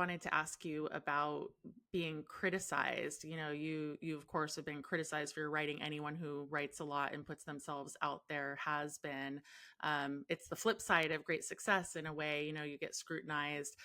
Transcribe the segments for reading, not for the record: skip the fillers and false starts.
wanted to ask you about being criticized. You of course have been criticized for your writing. Anyone who writes a lot and puts themselves out there has been. It's the flip side of great success in a way. You get scrutinized.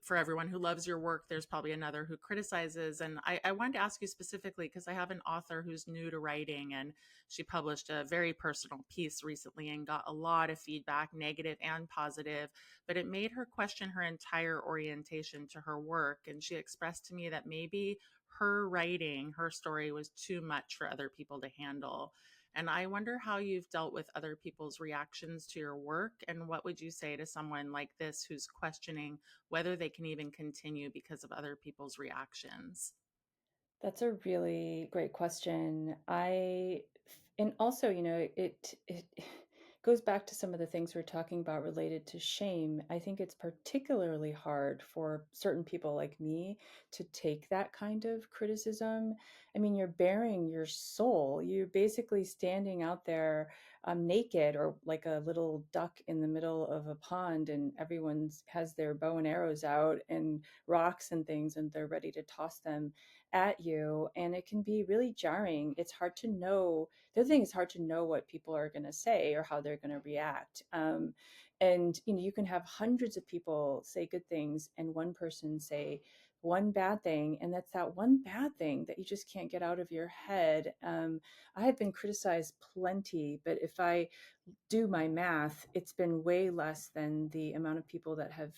For everyone who loves your work, there's probably another who criticizes. And I wanted to ask you specifically because I have an author who's new to writing, and she published a very personal piece recently and got a lot of feedback, negative and positive, but it made her question her entire orientation to her work. And she expressed to me that maybe her writing, her story was too much for other people to handle. And I wonder how you've dealt with other people's reactions to your work. And what would you say to someone like this who's questioning whether they can even continue because of other people's reactions? That's a really great question. And also, it goes back to some of the things we're talking about related to shame. I think it's particularly hard for certain people like me to take that kind of criticism. I mean, you're bearing your soul. You're basically standing out there naked or like a little duck in the middle of a pond, and everyone's has their bow and arrows out and rocks and things, and they're ready to toss them at you, and it can be really jarring. It's hard to know. The other thing is hard to know what people are going to say or how they're going to react. And you can have hundreds of people say good things and one person say one bad thing, and that's that one bad thing that you just can't get out of your head. I have been criticized plenty, but if I do my math, it's been way less than the amount of people that have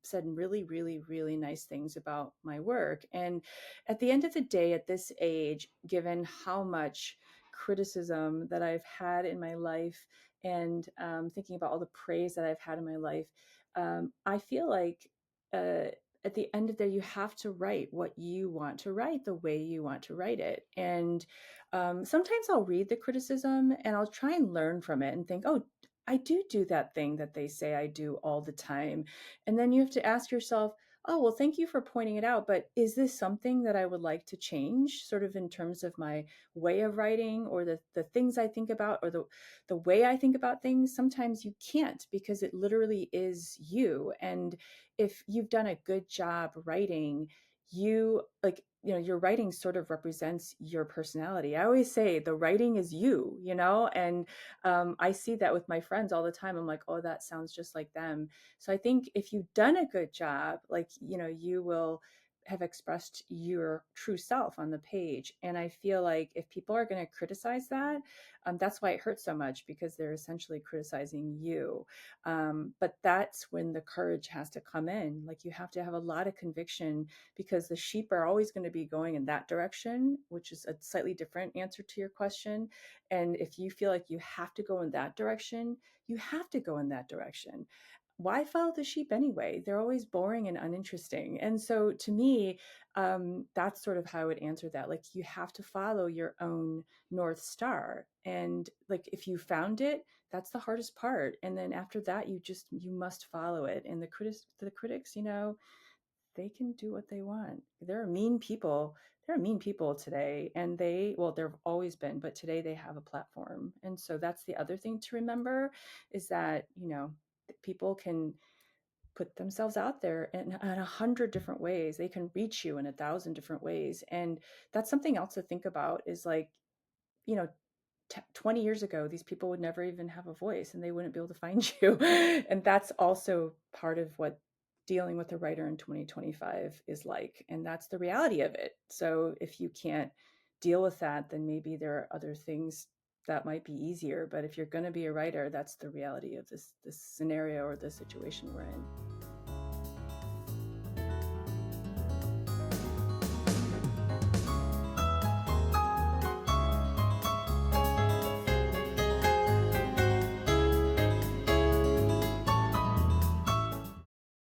said really, really, really nice things about my work. And at the end of the day, at this age, given how much criticism that I've had in my life, and thinking about all the praise that I've had in my life, I feel like at the end of the day, you have to write what you want to write the way you want to write it. And sometimes I'll read the criticism and I'll try and learn from it and think, oh, I do that thing that they say I do all the time. And then you have to ask yourself, oh, well, thank you for pointing it out, but is this something that I would like to change, sort of in terms of my way of writing, or the things I think about, or the way I think about things? Sometimes you can't, because it literally is you. And if you've done a good job writing, you like, your writing sort of represents your personality. I always say the writing is you, and I see that with my friends all the time. I'm like, oh, that sounds just like them. So I think if you've done a good job, like, you will have expressed your true self on the page. And I feel like if people are going to criticize that, that's why it hurts so much, because they're essentially criticizing you. But that's when the courage has to come in. Like, you have to have a lot of conviction, because the sheep are always going to be going in that direction, which is a slightly different answer to your question. And if you feel like you have to go in that direction, you have to go in that direction. Why follow the sheep anyway? They're always boring and uninteresting. And so to me, that's sort of how I would answer that. Like, you have to follow your own North Star. And like, if you found it, that's the hardest part. And then after that, you must follow it. And the critics, they can do what they want. There are mean people. There are mean people today, and there've always been, but today they have a platform. And so that's the other thing to remember, is that, people can put themselves out there in 100 different ways. They can reach you in 1,000 different ways. And that's something else to think about, is like, you know, 20 years ago, these people would never even have a voice, and they wouldn't be able to find you. And that's also part of what dealing with a writer in 2025 is like. And that's the reality of it. So if you can't deal with that, then maybe there are other things that might be easier. But if you're going to be a writer, that's the reality of this scenario or the situation we're in.